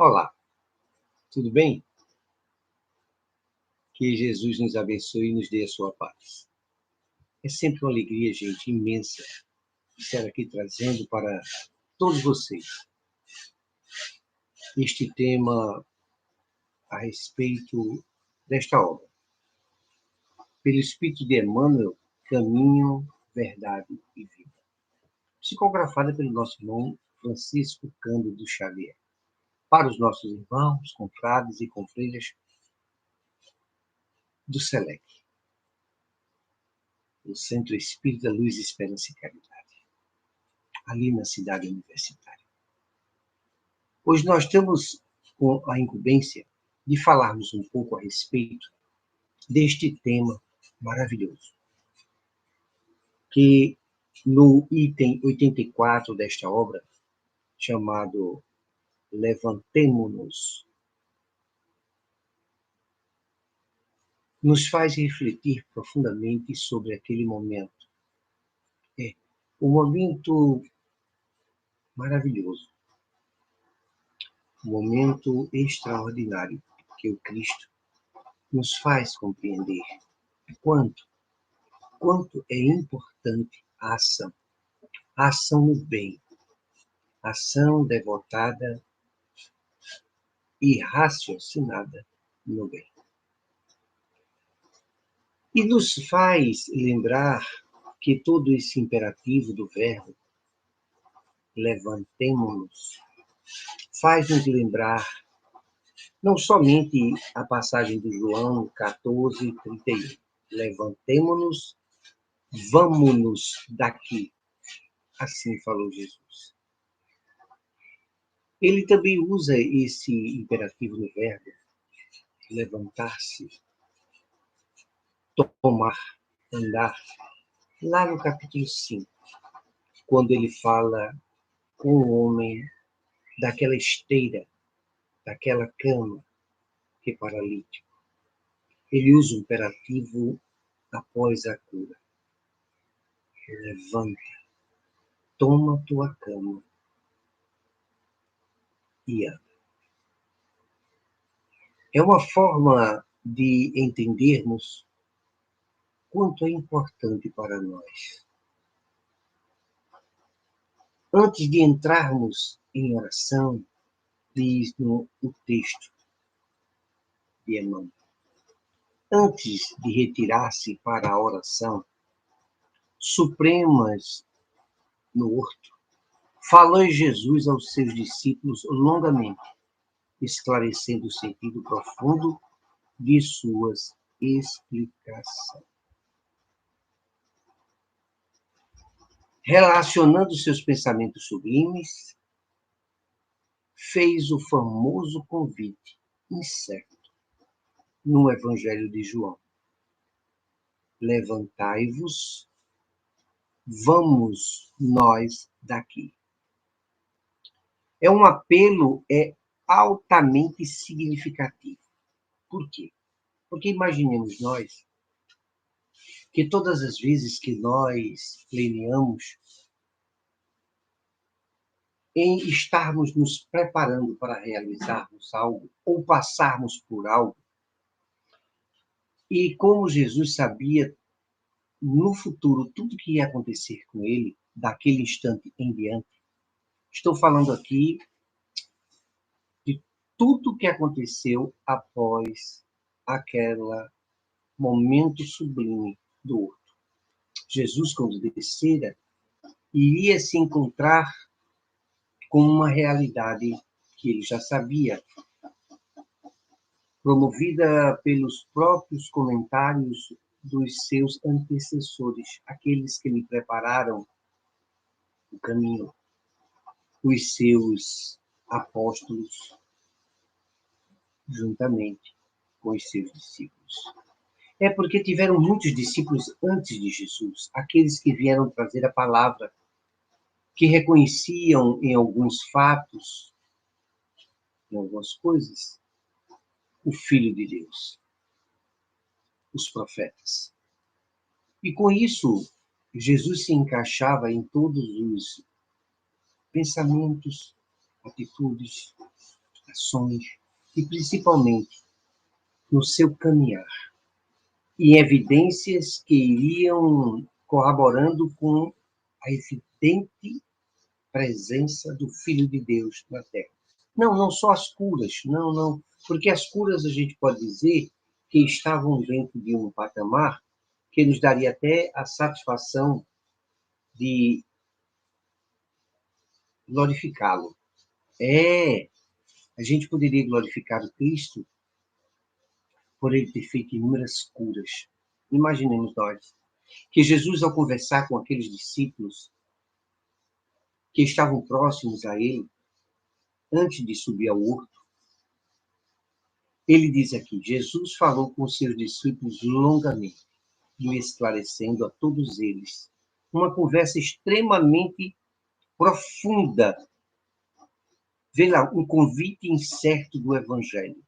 Olá, tudo bem? Que Jesus nos abençoe e nos dê a sua paz. É sempre uma alegria, gente, imensa estar aqui trazendo para todos vocês este tema a respeito desta obra. Pelo Espírito de Emmanuel, Caminho, Verdade e Vida. Psicografada pelo nosso irmão Francisco Cândido Xavier. Para os nossos irmãos, confrades e confreiras do SELEC, o Centro Espírita Luz, Esperança e Caridade, ali na cidade universitária. Hoje nós estamos com a incumbência de falarmos um pouco a respeito deste tema maravilhoso, que no item 84 desta obra, chamado Levantemo-nos, nos faz refletir profundamente sobre aquele momento. É um momento maravilhoso, um momento extraordinário que o Cristo nos faz compreender quanto é importante a ação no bem, a ação devotada e raciocinada no bem. E nos faz lembrar que todo esse imperativo do verbo, levantemo-nos, faz-nos lembrar não somente a passagem do João 14:31, levantemo-nos, vamo-nos daqui, assim falou Jesus. Ele também usa esse imperativo no verbo, levantar-se, tomar, andar, lá no capítulo 5, quando ele fala com o homem daquela esteira, daquela cama que é paralítico. Ele usa o imperativo após a cura. Levanta, toma tua cama e anda. É uma forma de entendermos quanto é importante para nós. Antes de entrarmos em oração, diz no texto de Emmanuel, antes de retirar-se para a oração, supremas no horto, falou Jesus aos seus discípulos longamente, esclarecendo o sentido profundo de suas explicações. Relacionando seus pensamentos sublimes, fez o famoso convite incerto no Evangelho de João. Levantai-vos, vamos nós daqui. É um apelo altamente significativo. Por quê? Porque imaginemos nós que todas as vezes que nós pleneamos em estarmos nos preparando para realizarmos algo ou passarmos por algo, e como Jesus sabia no futuro tudo que ia acontecer com ele, daquele instante em diante, estou falando aqui de tudo que aconteceu após aquele momento sublime do horto. Jesus, quando descera, iria se encontrar com uma realidade que ele já sabia, promovida pelos próprios comentários dos seus antecessores, aqueles que lhe prepararam o caminho, os seus apóstolos, juntamente com os seus discípulos. É porque tiveram muitos discípulos antes de Jesus, aqueles que vieram trazer a palavra, que reconheciam em alguns fatos, em algumas coisas, o Filho de Deus, os profetas. E com isso, Jesus se encaixava em todos os pensamentos, atitudes, ações e principalmente no seu caminhar. E evidências que iriam corroborando com a evidente presença do Filho de Deus na Terra. Não só as curas, não. Porque as curas a gente pode dizer que estavam dentro de um patamar que nos daria até a satisfação de glorificá-lo. A gente poderia glorificar o Cristo por ele ter feito inúmeras curas. Imaginemos nós que Jesus, ao conversar com aqueles discípulos que estavam próximos a ele, antes de subir ao horto, ele diz aqui, Jesus falou com seus discípulos longamente, e esclarecendo a todos eles uma conversa extremamente profunda. Vê lá, um convite incerto do Evangelho.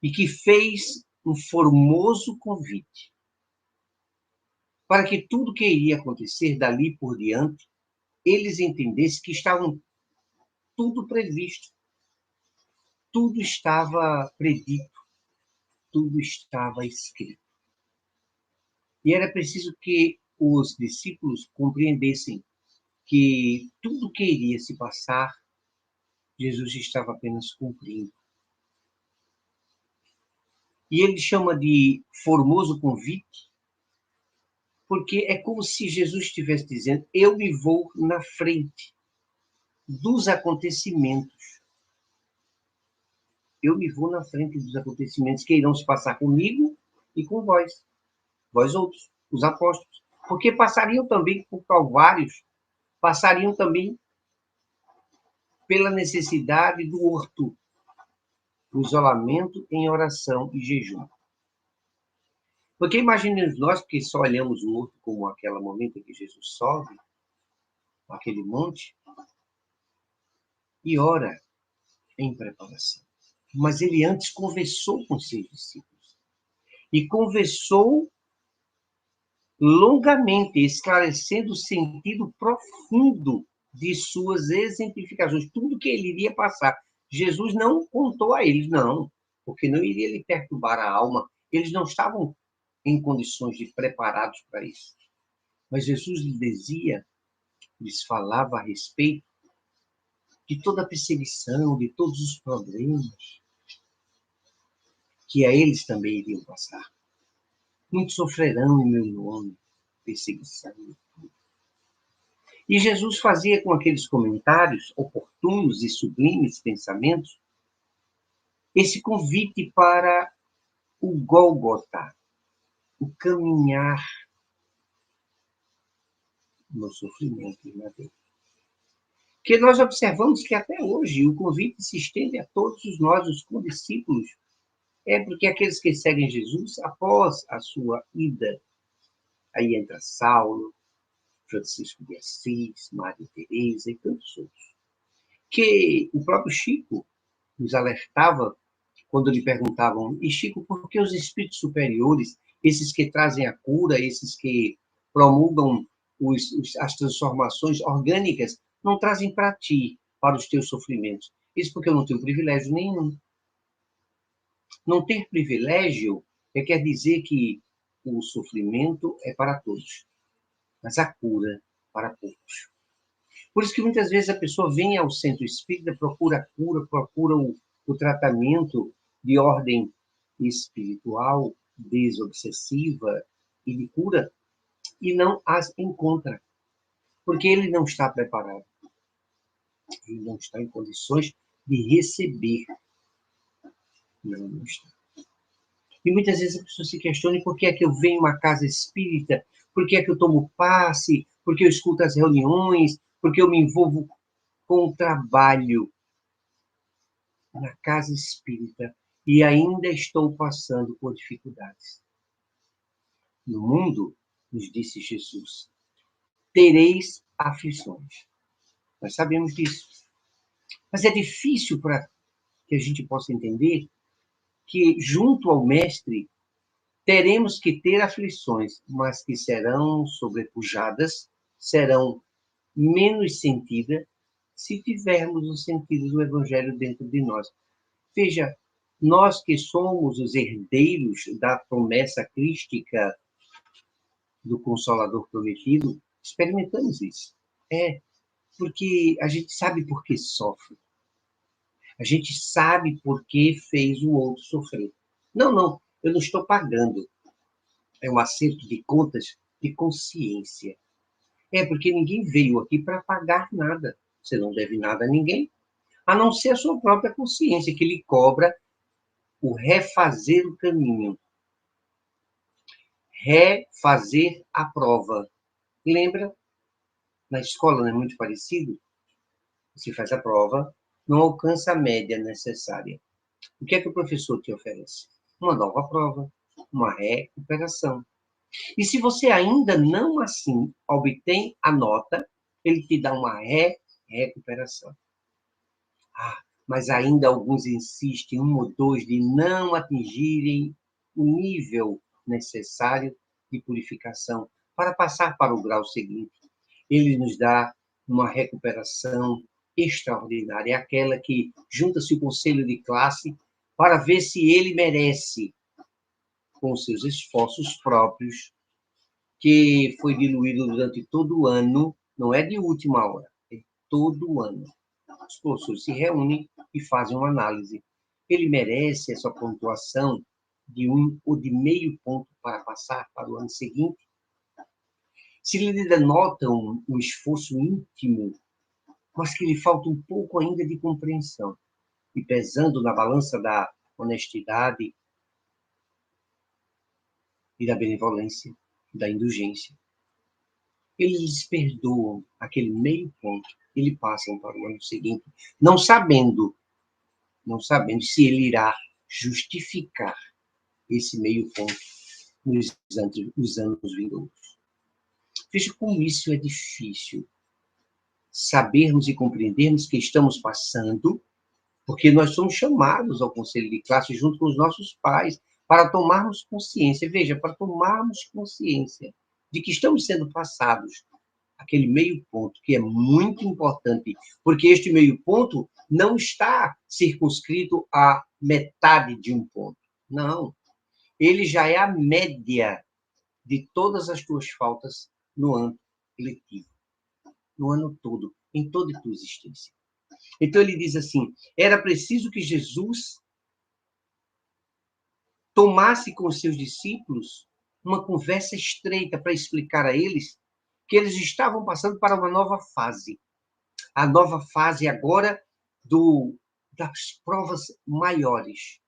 E que fez um formoso convite para que tudo que iria acontecer dali por diante, eles entendessem que estavam tudo previsto, tudo estava predito, tudo estava escrito. E era preciso que os discípulos compreendessem que tudo que iria se passar, Jesus estava apenas cumprindo. E ele chama de formoso convite, porque é como se Jesus estivesse dizendo, eu me vou na frente dos acontecimentos. Eu me vou na frente dos acontecimentos que irão se passar comigo e com vós outros, os apóstolos. Porque passariam também por calvários, passariam também pela necessidade do horto, do isolamento em oração e jejum. Porque imaginemos nós que só olhamos o horto como aquele momento em que Jesus sobe, aquele monte, e ora em preparação. Mas ele antes conversou com seus discípulos. E conversou longamente, esclarecendo o sentido profundo de suas exemplificações, tudo que ele iria passar. Jesus não contou a eles, não, porque não iria lhe perturbar a alma. Eles não estavam em condições de preparados para isso. Mas Jesus lhes dizia, lhes falava a respeito de toda a perseguição, de todos os problemas que a eles também iriam passar. Muitos sofrerão em meu nome, perseguição. E Jesus fazia com aqueles comentários oportunos e sublimes pensamentos esse convite para o Gólgota, o caminhar no sofrimento e na dor. Que nós observamos que até hoje o convite se estende a todos nós, os condiscípulos. É porque aqueles que seguem Jesus, após a sua ida, aí entra Saulo, Francisco de Assis, Maria Teresa e tantos outros, que o próprio Chico nos alertava quando lhe perguntavam, e Chico, por que os espíritos superiores, esses que trazem a cura, esses que promulgam as transformações orgânicas, não trazem para ti, para os teus sofrimentos? Isso porque eu não tenho privilégio nenhum. Não ter privilégio quer dizer que o sofrimento é para todos, mas a cura para poucos. Por isso que muitas vezes a pessoa vem ao centro espírita, procura a cura, procura o tratamento de ordem espiritual, desobsessiva e de cura, e não as encontra, porque ele não está preparado. Ele não está em condições de receber. Não está. E muitas vezes a pessoa se questiona por que é que eu venho a uma casa espírita, por que é que eu tomo passe, por que eu escuto as reuniões, por que eu me envolvo com o trabalho na casa espírita e ainda estou passando por dificuldades. No mundo, nos disse Jesus, tereis aflições. Nós sabemos disso. Mas é difícil para que a gente possa entender que, junto ao Mestre, teremos que ter aflições, mas que serão sobrepujadas, serão menos sentidas, se tivermos o sentido do Evangelho dentro de nós. Veja, nós que somos os herdeiros da promessa crística do Consolador prometido, experimentamos isso. Porque a gente sabe por que sofre. A gente sabe por que fez o outro sofrer. Não, eu não estou pagando. É um acerto de contas de consciência. Porque ninguém veio aqui para pagar nada. Você não deve nada a ninguém, a não ser a sua própria consciência, que lhe cobra o refazer o caminho. Refazer a prova. Lembra? Na escola não é muito parecido? Você faz a prova, não alcança a média necessária. O que é que o professor te oferece? Uma nova prova, uma recuperação. E se você ainda não assim obtém a nota, ele te dá uma recuperação. Mas ainda alguns insistem, 1 ou 2, de não atingirem o nível necessário de purificação para passar para o grau seguinte. Ele nos dá uma recuperação extraordinária, aquela que junta-se o conselho de classe para ver se ele merece, com seus esforços próprios, que foi diluído durante todo o ano, não é de última hora, é todo o ano. Os professores se reúnem e fazem uma análise. Ele merece essa pontuação de 1 ou de meio ponto para passar para o ano seguinte? Se lhe denotam um esforço íntimo, mas que lhe falta um pouco ainda de compreensão, e pesando na balança da honestidade e da benevolência, da indulgência, eles perdoam aquele meio ponto e lhe passam para o ano seguinte, não sabendo se ele irá justificar esse meio ponto nos anos vindouros. Veja como isso é difícil. Sabermos e compreendermos que estamos passando, porque nós somos chamados ao conselho de classe junto com os nossos pais, para tomarmos consciência, veja, para tomarmos consciência de que estamos sendo passados aquele meio ponto, que é muito importante, porque este meio ponto não está circunscrito à metade de um ponto. Não. Ele já é a média de todas as tuas faltas no ano letivo, no ano todo, em toda a tua existência. Então ele diz assim, era preciso que Jesus tomasse com os seus discípulos uma conversa estreita para explicar a eles que eles estavam passando para uma nova fase. A nova fase agora das provas maiores,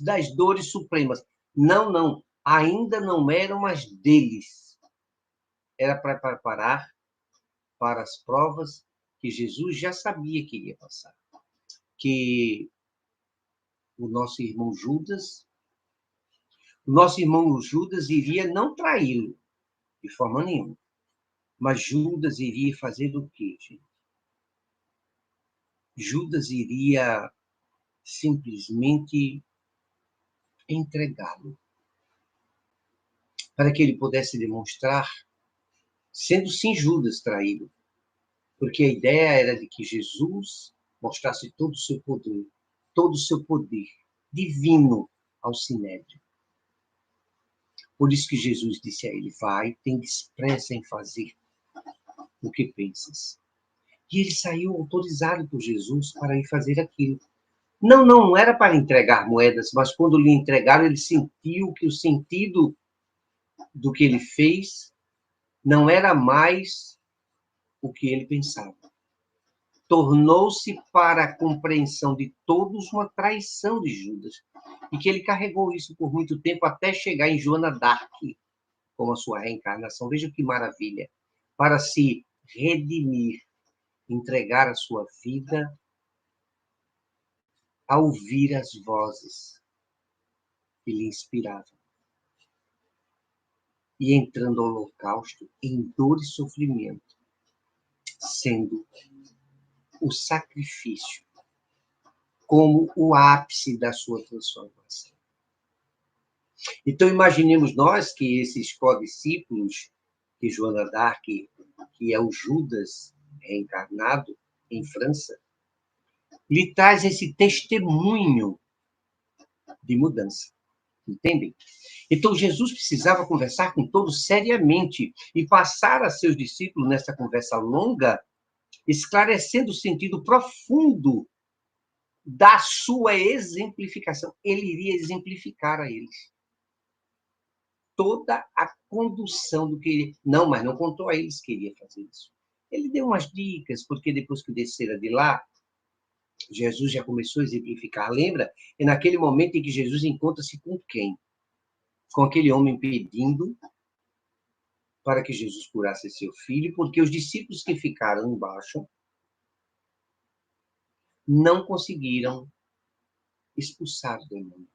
das dores supremas. Não, ainda não eram as deles. Era para preparar para as provas que Jesus já sabia que iria passar. Que o nosso irmão Judas iria não traí-lo, de forma nenhuma. Mas Judas iria fazer o quê, gente? Judas iria simplesmente entregá-lo, para que ele pudesse demonstrar, sendo sim Judas traído, porque a ideia era de que Jesus mostrasse todo o seu poder divino ao Sinédrio. Por isso que Jesus disse a ele, vai, tem pressa em fazer o que pensas. E ele saiu autorizado por Jesus para ir fazer aquilo. Não era para entregar moedas, mas quando lhe entregaram, ele sentiu que o sentido do que ele fez não era mais o que ele pensava. Tornou-se para a compreensão de todos uma traição de Judas, e que ele carregou isso por muito tempo até chegar em Joana d'Arc, como a sua reencarnação. Veja que maravilha! Para se redimir, entregar a sua vida a ouvir as vozes que lhe inspiravam. E entrando ao holocausto em dor e sofrimento, sendo o sacrifício como o ápice da sua transformação. Então, imaginemos nós que esses codiscípulos, que Joana d'Arc, que é o Judas reencarnado, em França, lhe traz esse testemunho de mudança. Entendem? Então, Jesus precisava conversar com todos seriamente e passar a seus discípulos, nessa conversa longa, esclarecendo o sentido profundo da sua exemplificação. Ele iria exemplificar a eles toda a condução do que ele... Não, mas não contou a eles que iria fazer isso. Ele deu umas dicas, porque depois que descera de lá, Jesus já começou a exemplificar. Lembra? É naquele momento em que Jesus encontra-se com quem? Com aquele homem pedindo para que Jesus curasse seu filho, porque os discípulos que ficaram embaixo não conseguiram expulsar o demônio.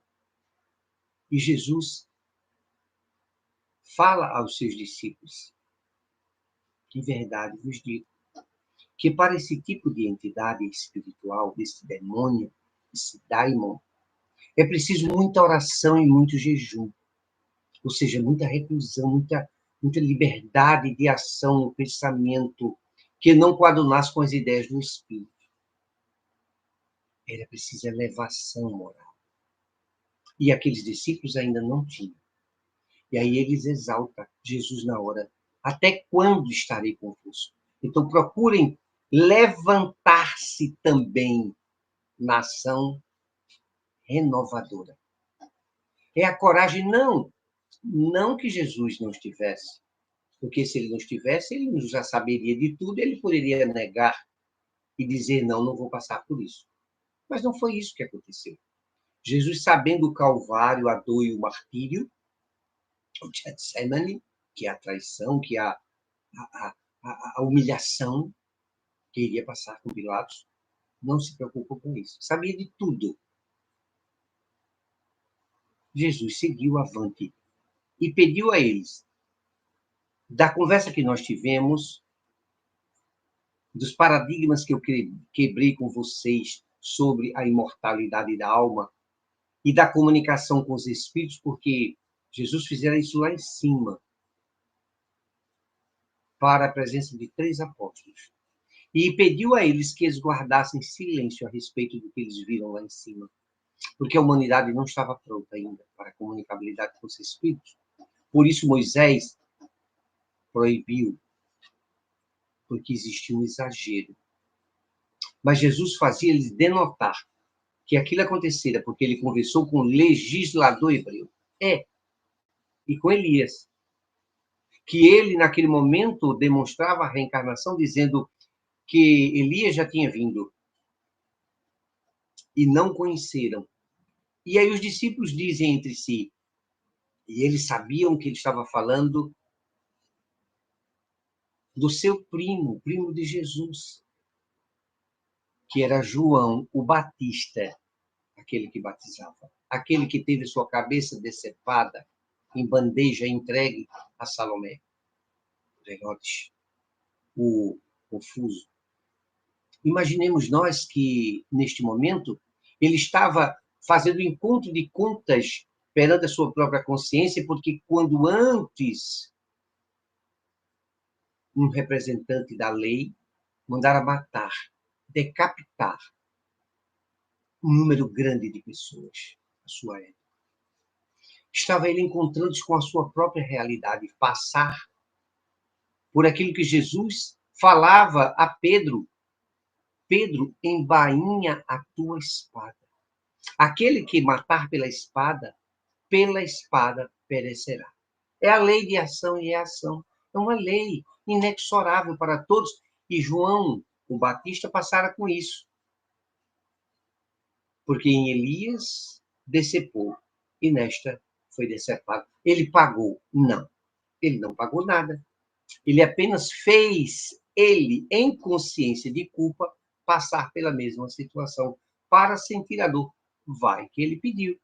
E Jesus fala aos seus discípulos: em verdade vos digo, que para esse tipo de entidade espiritual, desse demônio, esse daimon, é preciso muita oração e muito jejum. Ou seja, muita reclusão, muita liberdade de ação no pensamento, que não coadunasse com as ideias do espírito. Era preciso elevação moral. E aqueles discípulos ainda não tinham. E aí eles exaltam Jesus na hora. Até quando estarei convosco? Então procurem levantar-se também na ação renovadora. É a coragem, não que Jesus não estivesse, porque se ele não estivesse, ele já saberia de tudo, ele poderia negar e dizer, não vou passar por isso. Mas não foi isso que aconteceu. Jesus, sabendo o calvário, a dor e o martírio, o Getsemane, que é a traição, que é a humilhação que iria passar com Pilatos, não se preocupou com isso. Sabia de tudo. Jesus seguiu avante e pediu a eles, da conversa que nós tivemos, dos paradigmas que eu quebrei com vocês sobre a imortalidade da alma e da comunicação com os espíritos, porque Jesus fizera isso lá em cima, para a presença de 3 apóstolos. E pediu a eles que eles guardassem silêncio a respeito do que eles viram lá em cima, porque a humanidade não estava pronta ainda para a comunicabilidade com os espíritos. Por isso Moisés proibiu, porque existia um exagero. Mas Jesus fazia eles denotar que aquilo acontecera porque ele conversou com o legislador hebreu. E com Elias. Que ele, naquele momento, demonstrava a reencarnação, dizendo que Elias já tinha vindo. E não conheceram. E aí os discípulos dizem entre si, e eles sabiam que ele estava falando do seu primo de Jesus, que era João, o Batista, aquele que batizava, aquele que teve sua cabeça decepada em bandeja entregue a Salomé. Herodes, o confuso. Imaginemos nós que, neste momento, ele estava fazendo encontro de contas perante a sua própria consciência, porque quando antes um representante da lei mandara matar, decapitar um número grande de pessoas na sua época, estava ele encontrando-se com a sua própria realidade, passar por aquilo que Jesus falava a Pedro: Pedro, embainha a tua espada. Aquele que matar pela espada perecerá. É a lei de ação e reação. É uma lei inexorável para todos. E João, o Batista, passara com isso. Porque em Elias decepou e nesta foi decepado. Ele pagou? Não. Ele não pagou nada. Ele apenas fez ele, em consciência de culpa, passar pela mesma situação para sentir a dor. Vai que ele pediu.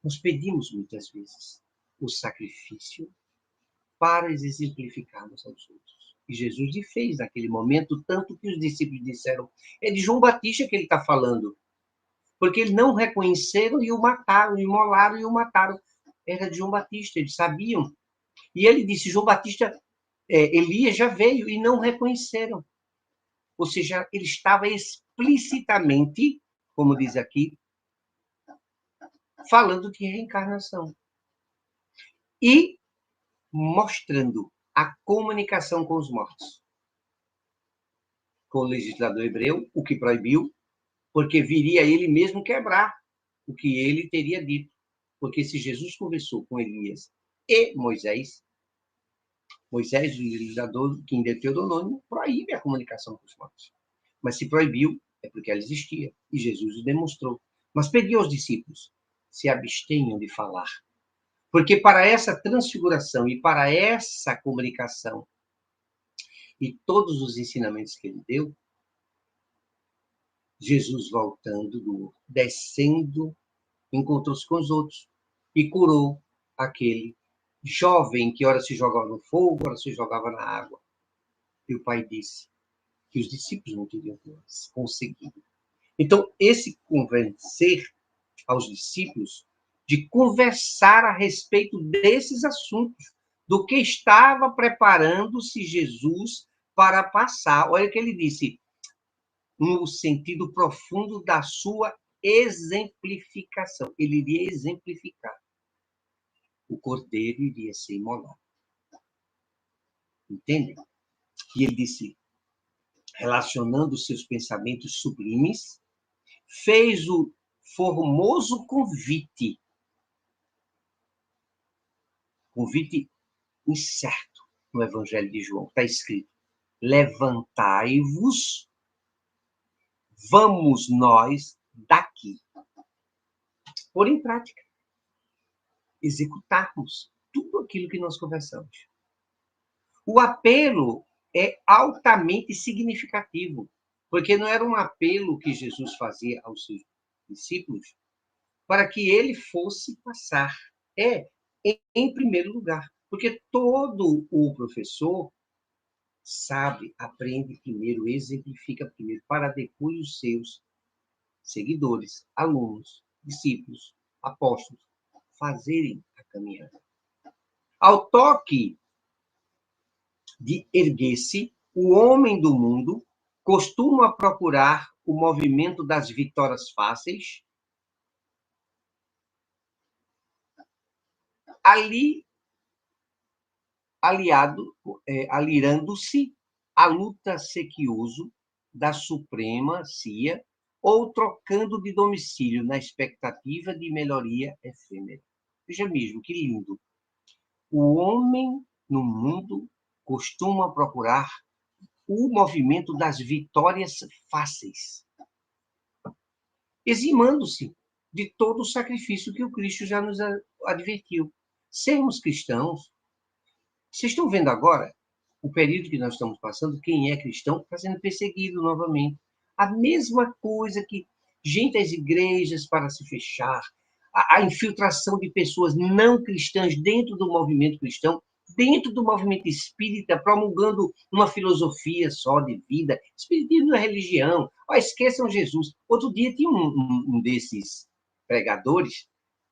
Nós pedimos muitas vezes o sacrifício para exemplificarmos aos outros. E Jesus lhe fez naquele momento, tanto que os discípulos disseram, é de João Batista que ele está falando. Porque eles não reconheceram e o mataram, imolaram e o mataram. Era de João Batista, eles sabiam. E ele disse, João Batista, Elias já veio e não reconheceram. Ou seja, ele estava explicitamente, como diz aqui, falando de reencarnação. E mostrando a comunicação com os mortos. Com o legislador hebreu, o que proibiu, porque viria ele mesmo quebrar o que ele teria dito. Porque se Jesus conversou com Elias e Moisés, o legislador, que em Deuteronômio, proíbe a comunicação com os mortos. Mas se proibiu, é porque ela existia. E Jesus o demonstrou. Mas pediu aos discípulos, se abstenham de falar. Porque para essa transfiguração e para essa comunicação e todos os ensinamentos que ele deu, Jesus voltando, descendo, encontrou-se com os outros e curou aquele jovem que ora se jogava no fogo, ora se jogava na água. E o pai disse que os discípulos não teriam conseguido. Então, esse convencer aos discípulos de conversar a respeito desses assuntos, do que estava preparando-se Jesus para passar. Olha o que ele disse, no sentido profundo da sua exemplificação. Ele iria exemplificar. O cordeiro iria ser imolado. Entende? E ele disse, relacionando seus pensamentos sublimes, fez o formoso convite incerto no Evangelho de João. Está escrito, levantai-vos, vamos nós daqui. Pôr em prática. Executarmos tudo aquilo que nós conversamos. O apelo é altamente significativo, porque não era um apelo que Jesus fazia aos seus discípulos para que ele fosse passar. Em primeiro lugar, porque todo o professor sabe, aprende primeiro, exemplifica primeiro, para depois os seus seguidores, alunos, discípulos, apóstolos, fazerem a caminhada. Ao toque de erguer-se, o homem do mundo costuma procurar o movimento das vitórias fáceis, alirando-se à luta sequioso da supremacia ou trocando de domicílio na expectativa de melhoria efêmera. Veja mesmo, que lindo. O homem no mundo costuma procurar o movimento das vitórias fáceis, eximando-se de todo o sacrifício que o Cristo já nos advertiu. Sermos cristãos, vocês estão vendo agora o período que nós estamos passando, quem é cristão está sendo perseguido novamente. A mesma coisa que gente às igrejas para se fechar, a infiltração de pessoas não cristãs dentro do movimento cristão, dentro do movimento espírita, promulgando uma filosofia só de vida. Espiritismo não é religião. Esqueçam Jesus. Outro dia tinha um desses pregadores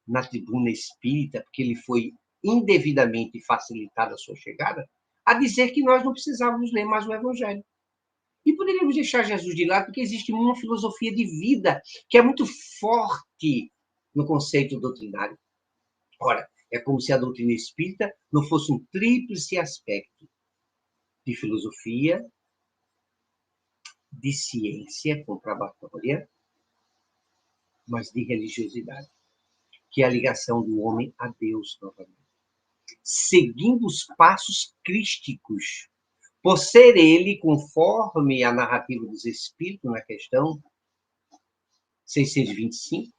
na tribuna espírita, porque ele foi indevidamente facilitada a sua chegada, a dizer que nós não precisávamos ler mais o Evangelho. E poderíamos deixar Jesus de lado, porque existe uma filosofia de vida que é muito forte no conceito doutrinário. Ora, é como se a doutrina espírita não fosse um tríplice aspecto de filosofia, de ciência comprobatória, mas de religiosidade, que é a ligação do homem a Deus novamente. Seguindo os passos crísticos, por ser ele, conforme a narrativa dos Espíritos, na questão 625,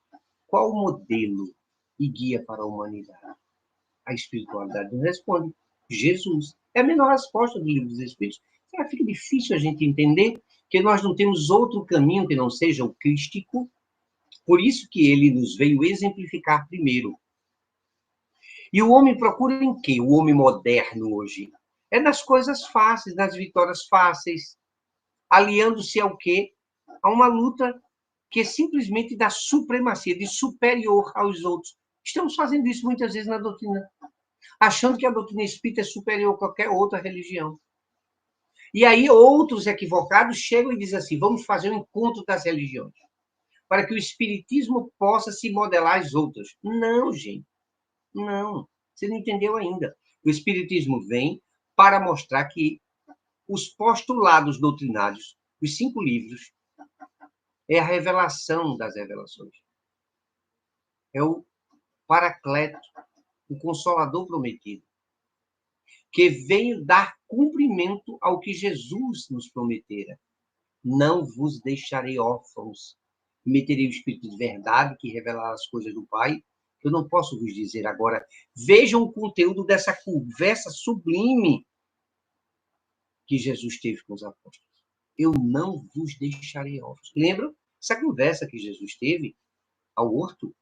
qual o modelo e guia para a humanidade? A espiritualidade nos responde. Jesus. É a menor resposta do Livro dos Espíritos. Fica difícil a gente entender que nós não temos outro caminho que não seja o crístico, por isso que ele nos veio exemplificar primeiro. E o homem procura em quê? O homem moderno hoje. É nas coisas fáceis, nas vitórias fáceis, aliando-se ao quê? A uma luta que é simplesmente da supremacia, de superior aos outros. Estamos fazendo isso muitas vezes na doutrina, achando que a doutrina espírita é superior a qualquer outra religião. E aí outros equivocados chegam e dizem assim, vamos fazer um encontro das religiões, para que o espiritismo possa se modelar às outras. Não, gente, não. Você não entendeu ainda. O espiritismo vem para mostrar que os postulados doutrinários, os 5 livros, é a revelação das revelações. É o Paracleto, o Consolador prometido, que veio dar cumprimento ao que Jesus nos prometera. Não vos deixarei órfãos. Meterei o Espírito de verdade, que revelará as coisas do Pai. Eu não posso vos dizer agora. Vejam o conteúdo dessa conversa sublime que Jesus teve com os apóstolos. Eu não vos deixarei órfãos. Lembram? Essa conversa que Jesus teve ao horto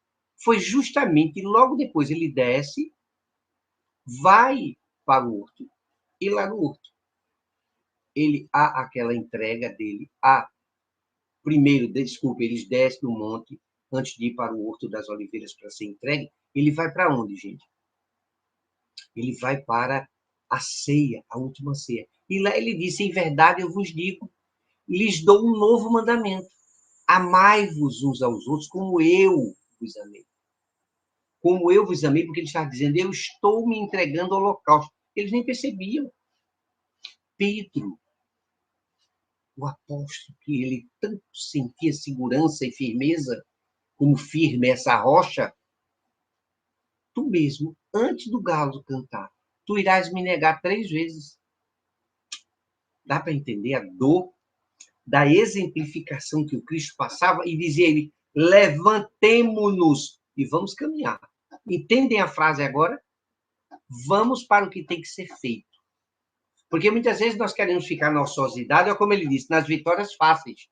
foi justamente logo depois. Ele desce, vai para o horto, e lá no horto ele há aquela entrega dele. Primeiro, desculpe, eles descem do monte antes de ir para o Horto das Oliveiras para ser entregue. Ele vai para onde, gente? Ele vai para a ceia, a última ceia. E lá ele disse, em verdade eu vos digo, lhes dou um novo mandamento. Amai-vos uns aos outros como eu vos amei. Como eu vos amei, porque ele está dizendo, eu estou me entregando ao holocausto. Eles nem percebiam. Pedro, o apóstolo, que ele tanto sentia segurança e firmeza, como firme essa rocha, tu mesmo, antes do galo cantar, tu irás me negar 3 vezes. Dá para entender a dor da exemplificação que o Cristo passava e dizia ele, levantemo-nos e vamos caminhar. Entendem a frase agora? Vamos para o que tem que ser feito. Porque muitas vezes nós queremos ficar na ociosidade, ou como ele disse, nas vitórias fáceis.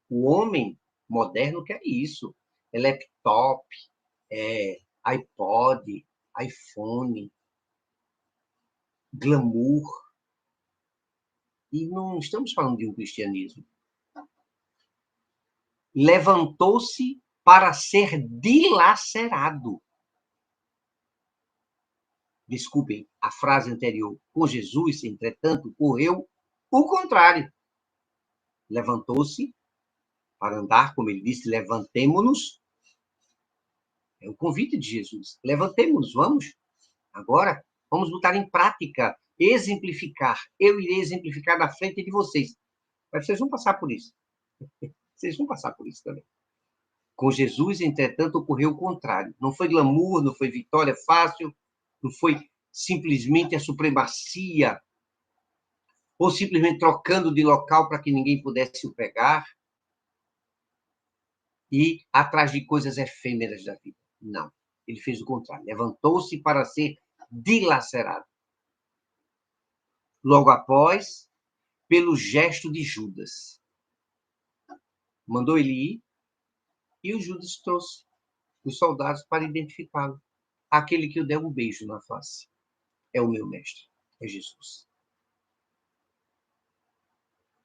O homem moderno quer isso. É laptop, iPod, iPhone, glamour. E não estamos falando de um cristianismo. Levantou-se para ser dilacerado. Desculpem a frase anterior. Com Jesus, entretanto, correu o contrário. Levantou-se para andar, como ele disse, levantemo-nos. É o convite de Jesus. Levantemo-nos, vamos. Agora, vamos botar em prática, exemplificar. Eu irei exemplificar na frente de vocês. Mas vocês vão passar por isso. Vocês vão passar por isso também. Com Jesus, entretanto, ocorreu o contrário. Não foi glamour, não foi vitória fácil, não foi simplesmente a supremacia, ou simplesmente trocando de local para que ninguém pudesse o pegar, e atrás de coisas efêmeras da vida. Não. Ele fez o contrário. Levantou-se para ser dilacerado. Logo após, pelo gesto de Judas. Mandou ele ir, e o Judas trouxe os soldados para identificá-lo. Aquele que o deu um beijo na face. É o meu mestre, é Jesus.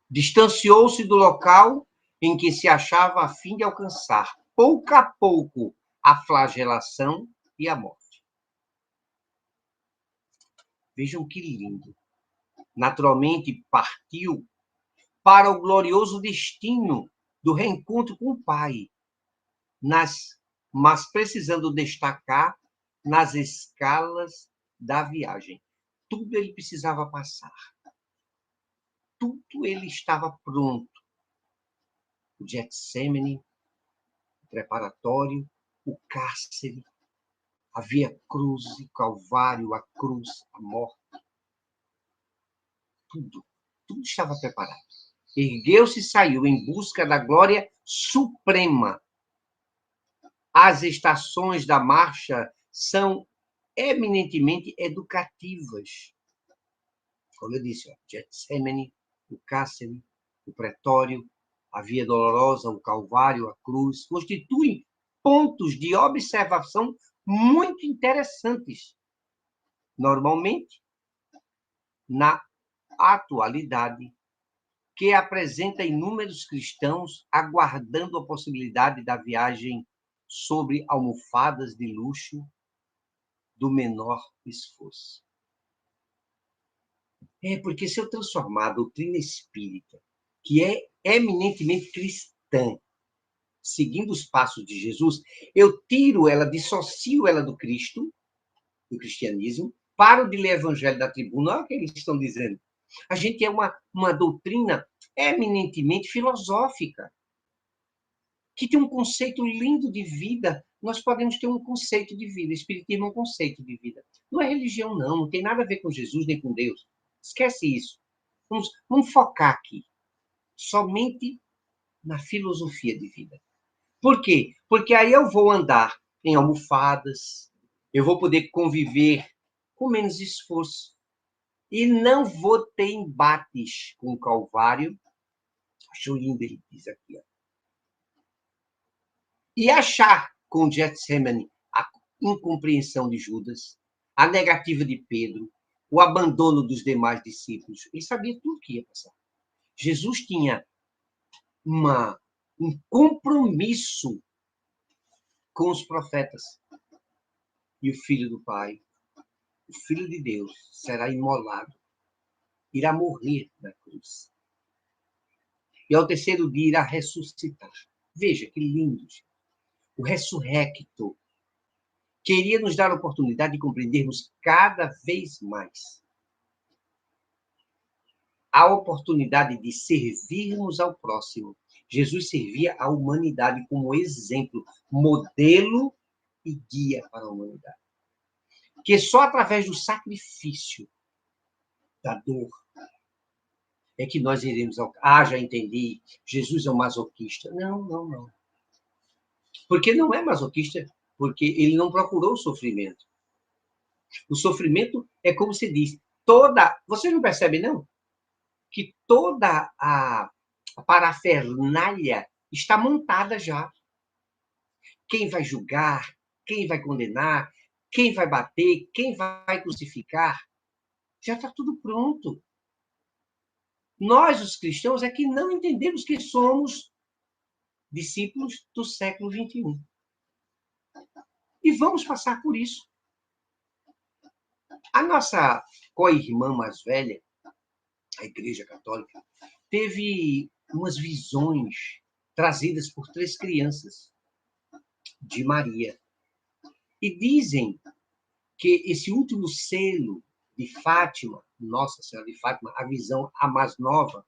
Distanciou-se do local em que se achava a fim de alcançar, pouco a pouco, a flagelação e a morte. Vejam que lindo. Naturalmente partiu para o glorioso destino do reencontro com o Pai, mas precisando destacar nas escalas da viagem. Tudo ele precisava passar. Tudo ele estava pronto. O Getsemane, o preparatório, o cárcere, a via cruz, o calvário, a cruz, a morte. Tudo estava preparado. Ergueu-se e saiu em busca da glória suprema. As estações da marcha são eminentemente educativas. Como eu disse, Getsemane, o cárcere, o pretório, a via dolorosa, o calvário, a cruz, constituem pontos de observação muito interessantes. Normalmente, na atualidade, que apresenta inúmeros cristãos aguardando a possibilidade da viagem sobre almofadas de luxo do menor esforço. É, porque se eu transformar a doutrina espírita, que é eminentemente cristã, seguindo os passos de Jesus, eu tiro ela, dissocio ela do Cristo, do cristianismo, paro de ler o evangelho da tribuna, olha o que eles estão dizendo. A gente é uma doutrina eminentemente filosófica, que tem um conceito lindo de vida. Nós podemos ter um conceito de vida. Espiritismo é um conceito de vida. Não é religião, não. Não tem nada a ver com Jesus nem com Deus. Esquece isso. Vamos focar aqui. Somente na filosofia de vida. Por quê? Porque aí eu vou andar em almofadas, eu vou poder conviver com menos esforço. E não vou ter embates com o Calvário. Acho lindo ele diz aqui. Ó. E achar com Getsemane a incompreensão de Judas, a negativa de Pedro, o abandono dos demais discípulos. Ele sabia tudo o que ia passar. Jesus tinha um compromisso com os profetas. E o Filho do Pai, o Filho de Deus, será imolado, irá morrer na cruz. E ao terceiro dia irá ressuscitar. Veja que lindo. O ressurrecto queria nos dar a oportunidade de compreendermos cada vez mais a oportunidade de servirmos ao próximo. Jesus servia a humanidade como exemplo, modelo e guia para a humanidade. Que só através do sacrifício, da dor, é que nós iremos ao... Ah, já entendi, Jesus é um masoquista. Não, não, não. Porque não é masoquista, porque ele não procurou o sofrimento. O sofrimento é como se diz, toda... Vocês não percebem, não? Que toda a parafernália está montada já. Quem vai julgar, quem vai condenar, quem vai bater, quem vai crucificar, já está tudo pronto. Nós, os cristãos, é que não entendemos que somos discípulos do século XXI. E vamos passar por isso. A nossa co-irmã mais velha, a Igreja Católica, teve umas visões trazidas por 3 crianças de Maria. E dizem que esse último selo de Fátima, Nossa Senhora de Fátima, a visão a mais nova,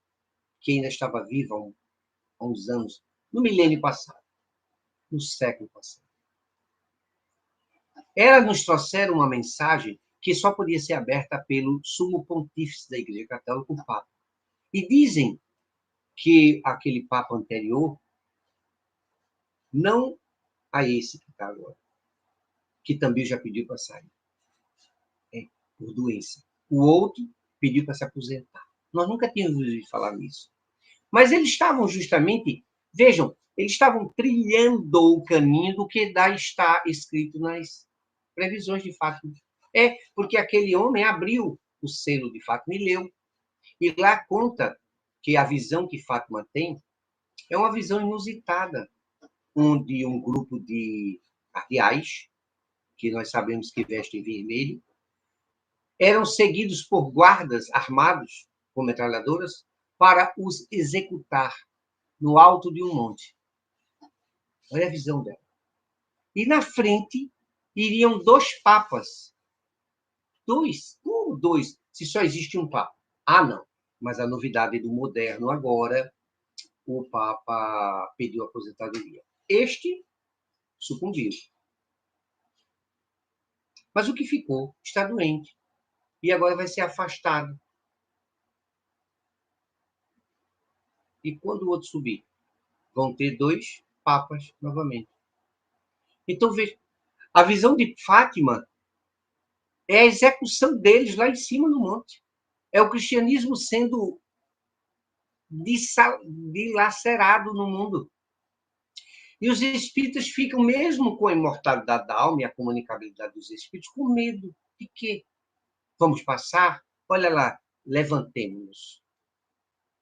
que ainda estava viva há uns anos, no milênio passado, no século passado. Elas nos trouxeram uma mensagem que só podia ser aberta pelo sumo pontífice da Igreja Católica, o Papa. E dizem que aquele Papa anterior, não a esse que está agora, que também já pediu para sair, por doença. O outro pediu para se aposentar. Nós nunca tínhamos ouvido falar nisso. Mas eles estavam justamente, vejam, eles estavam trilhando o caminho do que está escrito nas previsões de Fátima. É, porque aquele homem abriu o selo de Fátima e leu. E lá conta que a visão que Fátima tem é uma visão inusitada, onde um grupo de cardeais, que nós sabemos que vestem vermelho, eram seguidos por guardas armados com metralhadoras para os executar no alto de um monte. Olha a visão dela. E na frente iriam 2 papas. 2? Como 2? Se só existe um papa. Ah, não. Mas a novidade do moderno agora, o papa pediu aposentadoria. Este sucumbiu. Mas o que ficou está doente. E agora vai ser afastado. E quando o outro subir? Vão ter 2 papas novamente. Então, veja, a visão de Fátima é a execução deles lá em cima no monte. É o cristianismo sendo dilacerado no mundo. E os espíritas ficam, mesmo com a imortalidade da alma e a comunicabilidade dos espíritos, com medo de quê? Vamos passar? Olha lá, levantemos-nos.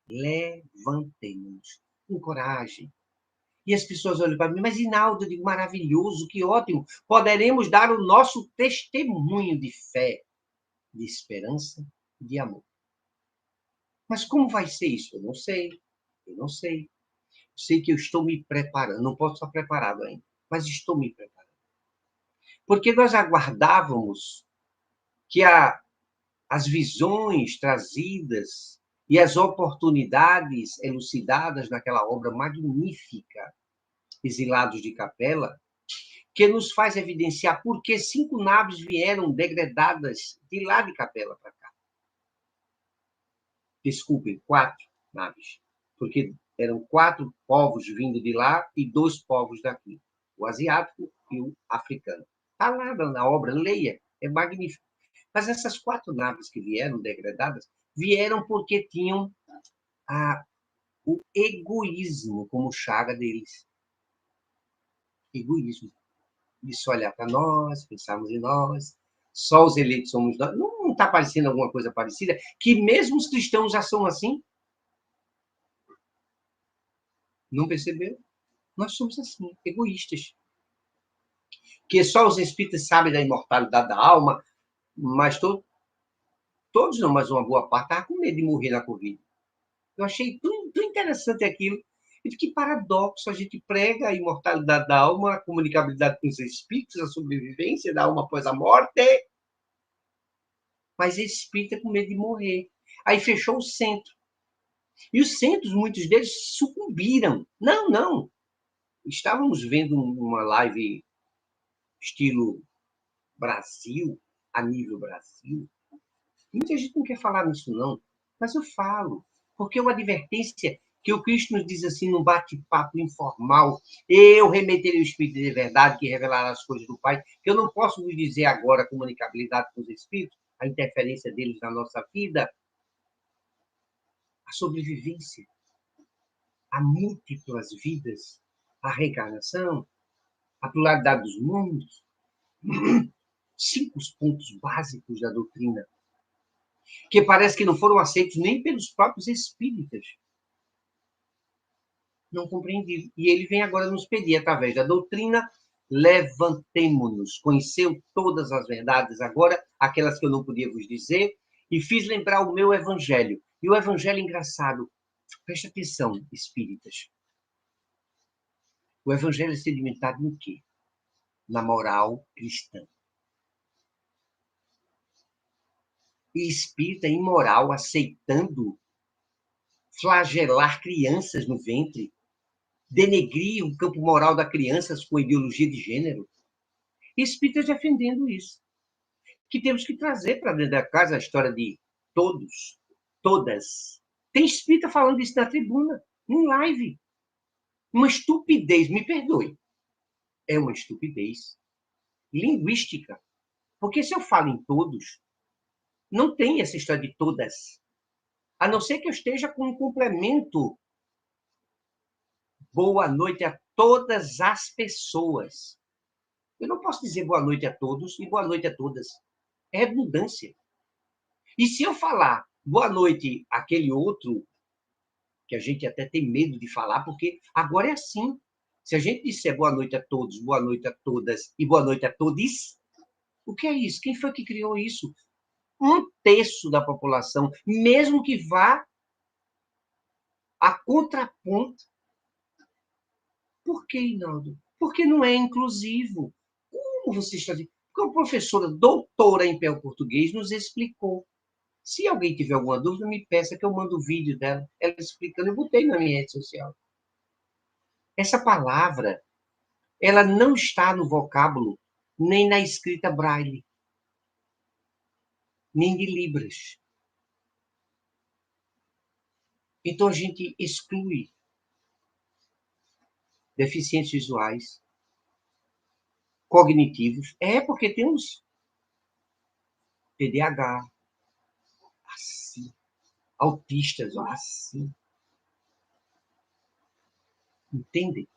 Levantemos-nos. Com coragem. E as pessoas olham para mim, mas Inaldo, eu digo, maravilhoso, que ótimo. Poderemos dar o nosso testemunho de fé, de esperança e de amor. Mas como vai ser isso? Eu não sei. Eu não sei. Sei que eu estou me preparando. Não posso estar preparado ainda, mas estou me preparando. Porque nós aguardávamos que as visões trazidas e as oportunidades elucidadas naquela obra magnífica, Exilados de Capela, que nos faz evidenciar por que 5 naves vieram degradadas de lá de Capela para cá. Desculpem, 4 naves. Porque eram 4 povos vindo de lá e 2 povos daqui. O asiático e o africano. Está lá na obra, leia, é magnífico. Mas essas 4 naves que vieram degradadas, vieram porque tinham o egoísmo como chaga deles. Egoísmo. De só olhar para nós, pensarmos em nós, só os eleitos somos nós. Não está parecendo alguma coisa parecida? Que mesmo os cristãos já são assim? Não perceberam? Nós somos assim, egoístas. Que só os espíritas sabem da imortalidade da alma, mas todos não, mas uma boa parte estava com medo de morrer na Covid. Eu achei tão interessante aquilo. E que paradoxo, a gente prega a imortalidade da alma, a comunicabilidade com os espíritos, a sobrevivência da alma após a morte, mas espírita com medo de morrer. Aí fechou o centro. E os centros, muitos deles, sucumbiram. Não. Estávamos vendo uma live estilo Brasil, a nível Brasil. Muita gente não quer falar nisso, não. Mas eu falo. Porque é uma advertência que o Cristo nos diz assim, num bate-papo informal. Eu remeterei o Espírito de verdade que revelará as coisas do Pai, que eu não posso vos dizer agora a comunicabilidade com os Espíritos, a interferência deles na nossa vida, a sobrevivência, a múltiplas vidas, a reencarnação, a pluralidade dos mundos. 5 pontos básicos da doutrina, que parece que não foram aceitos nem pelos próprios espíritas. Não compreendido. E ele vem agora nos pedir, através da doutrina, levantemo-nos, conheceu todas as verdades agora, aquelas que eu não podia vos dizer, e fiz lembrar o meu evangelho. E o evangelho engraçado, preste atenção, espíritas. O evangelho é sedimentado em quê? Na moral cristã. E espírita imoral aceitando flagelar crianças no ventre, denegrir o campo moral das crianças com ideologia de gênero. E espíritas defendendo isso. Que temos que trazer para dentro da casa a história de todos, todas. Tem espírita falando isso na tribuna, em live. Uma estupidez, me perdoe. É uma estupidez linguística. Porque se eu falo em todos, não tem essa história de todas. A não ser que eu esteja com um complemento. Boa noite a todas as pessoas. Eu não posso dizer boa noite a todos e boa noite a todas. É redundância. E se eu falar boa noite àquele outro, que a gente até tem medo de falar, porque agora é assim. Se a gente disser boa noite a todos, boa noite a todas e boa noite a todos, o que é isso? Quem foi que criou isso? 1/3 da população, mesmo que vá a contraponto. Por que, Hinaldo? Porque não é inclusivo. Como você está dizendo? Porque a professora doutora em português nos explicou. Se alguém tiver alguma dúvida, me peça que eu mando o vídeo dela, ela explicando. Eu botei na minha rede social. Essa palavra, ela não está no vocábulo, nem na escrita braille, nem de Libras. Então a gente exclui deficientes visuais, cognitivos. É porque tem uns TDAH, assim, autistas, assim. Entendem?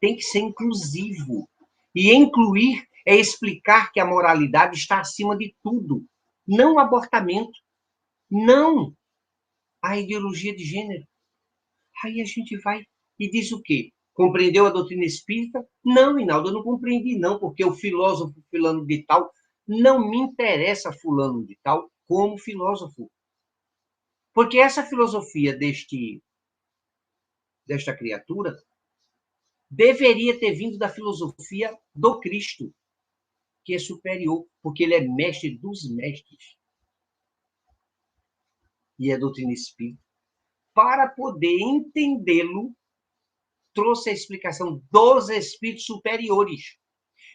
Tem que ser inclusivo. E incluir é explicar que a moralidade está acima de tudo. Não o abortamento. Não a ideologia de gênero. Aí a gente vai e diz o quê? Compreendeu a doutrina espírita? Não, Hinaldo, eu não compreendi, não, porque o filósofo fulano de tal não me interessa fulano de tal como filósofo. Porque essa filosofia desta criatura deveria ter vindo da filosofia do Cristo, que é superior, porque ele é mestre dos mestres. E é doutrina espírita. Para poder entendê-lo, trouxe a explicação dos espíritos superiores.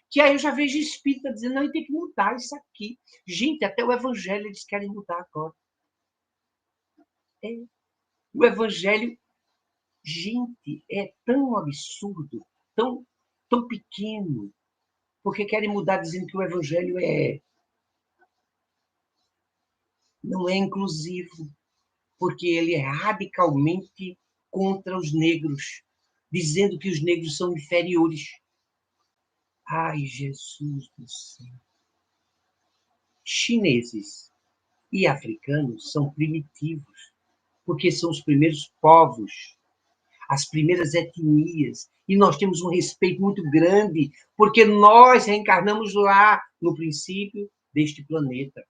Que aí eu já vejo espírita dizendo, não, tem que mudar isso aqui. Gente, até o evangelho eles querem mudar agora. É. O evangelho, gente, é tão absurdo, tão pequeno, porque querem mudar dizendo que o evangelho não é inclusivo, porque ele é radicalmente contra os negros, dizendo que os negros são inferiores. Ai, Jesus do céu. Chineses e africanos são primitivos, porque são os primeiros povos, as primeiras etnias, e nós temos um respeito muito grande, porque nós reencarnamos lá, no princípio deste planeta.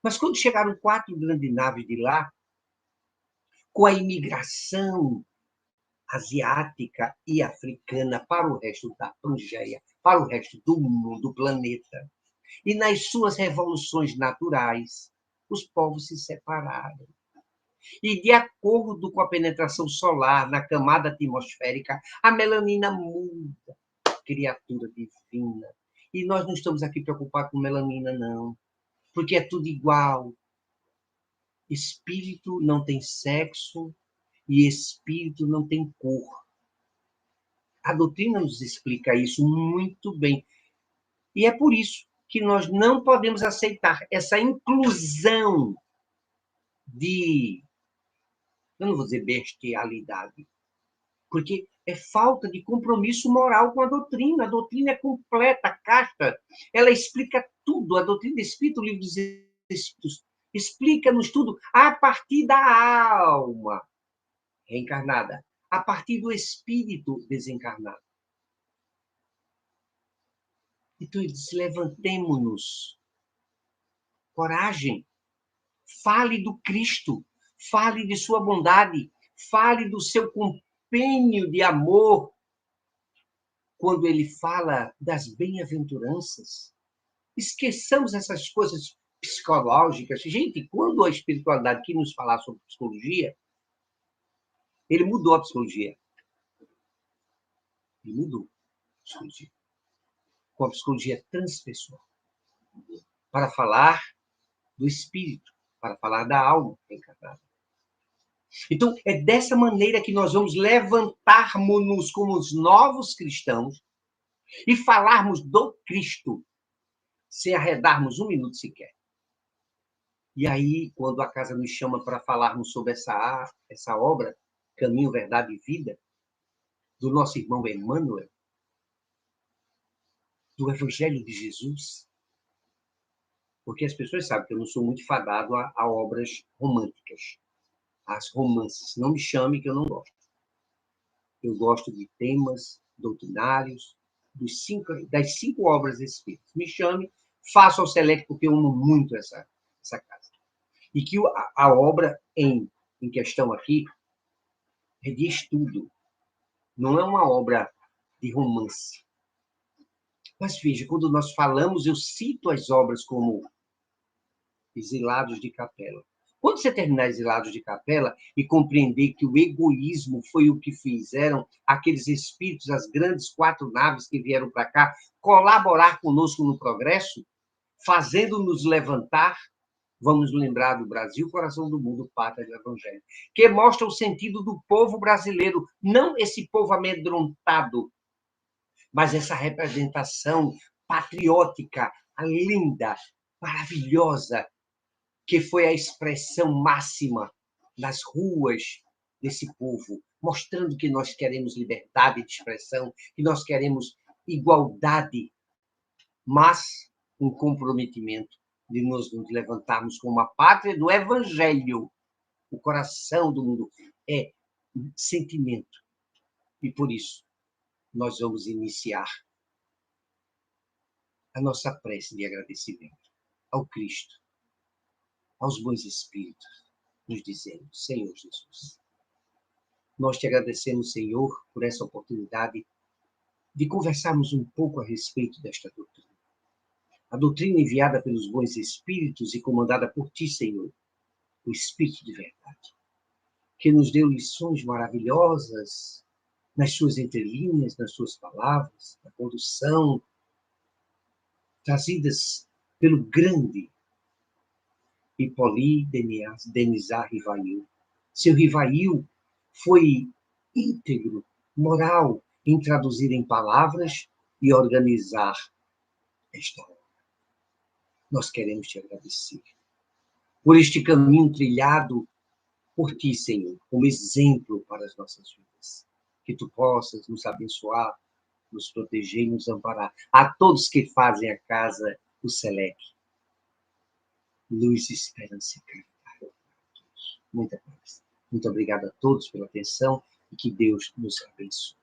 Mas quando chegaram 4 grandes naves de lá, com a imigração asiática e africana para o resto da Pangeia, para o resto do mundo, do planeta, e nas suas revoluções naturais, os povos se separaram. E, de acordo com a penetração solar na camada atmosférica, a melanina muda, criatura divina. E nós não estamos aqui preocupados com melanina, não, porque é tudo igual. Espírito não tem sexo e espírito não tem cor. A doutrina nos explica isso muito bem. E é por isso que nós não podemos aceitar essa inclusão de, eu não vou dizer bestialidade, porque é falta de compromisso moral com a doutrina. A doutrina é completa, casta, ela explica tudo. A doutrina espírita, o livro dos Espíritos, explica-nos tudo a partir da alma reencarnada, a partir do espírito desencarnado. Então, levantemo-nos. Coragem. Fale do Cristo. Fale de sua bondade. Fale do seu companheiro de amor. Quando ele fala das bem-aventuranças. Esqueçamos essas coisas psicológicas. Gente, quando a espiritualidade quis nos falar sobre psicologia, ele mudou a psicologia. Ele mudou a psicologia. Com a psicologia transpessoal. Para falar do espírito, para falar da alma reencarnada. Então, é dessa maneira que nós vamos levantarmos-nos como os novos cristãos e falarmos do Cristo, sem arredarmos um minuto sequer. E aí, quando a casa nos chama para falarmos sobre essa obra, Caminho, Verdade e Vida, do nosso irmão Emmanuel, do Evangelho de Jesus, porque as pessoas sabem que eu não sou muito fadado a obras românticas, as romances. Não me chame que eu não gosto. Eu gosto de temas doutrinários, das 5 obras espíritas. Me chame, faça o select, porque eu amo muito essa casa. E que a obra em questão aqui é de estudo, não é uma obra de romance. Mas veja, quando nós falamos, eu cito as obras como Exilados de Capela. Quando você terminar Exilados de Capela e compreender que o egoísmo foi o que fizeram aqueles espíritos, as grandes 4 naves que vieram para cá, colaborar conosco no progresso, fazendo-nos levantar, vamos lembrar do Brasil, coração do mundo, pátria do Evangelho, que mostra o sentido do povo brasileiro, não esse povo amedrontado, mas essa representação patriótica, linda, maravilhosa, que foi a expressão máxima nas ruas desse povo, mostrando que nós queremos liberdade de expressão, que nós queremos igualdade, mas um comprometimento de nos levantarmos como a pátria do Evangelho. O coração do mundo é sentimento. E por isso, nós vamos iniciar a nossa prece de agradecimento ao Cristo, aos bons espíritos, nos dizendo: Senhor Jesus, nós te agradecemos, Senhor, por essa oportunidade de conversarmos um pouco a respeito desta doutrina. A doutrina enviada pelos bons espíritos e comandada por ti, Senhor, o Espírito de verdade, que nos deu lições maravilhosas nas suas entrelinhas, nas suas palavras, na condução, trazidas pelo grande Hippolyte Denisard Rivail. Seu Rivail foi íntegro, moral, em traduzir em palavras e organizar esta obra. Nós queremos te agradecer por este caminho trilhado por ti, Senhor, como exemplo para as nossas vidas. Que tu possas nos abençoar, nos proteger e nos amparar. A todos que fazem a casa do Selec, luz, esperança e caridade. Muita paz. Muito obrigado a todos pela atenção e que Deus nos abençoe.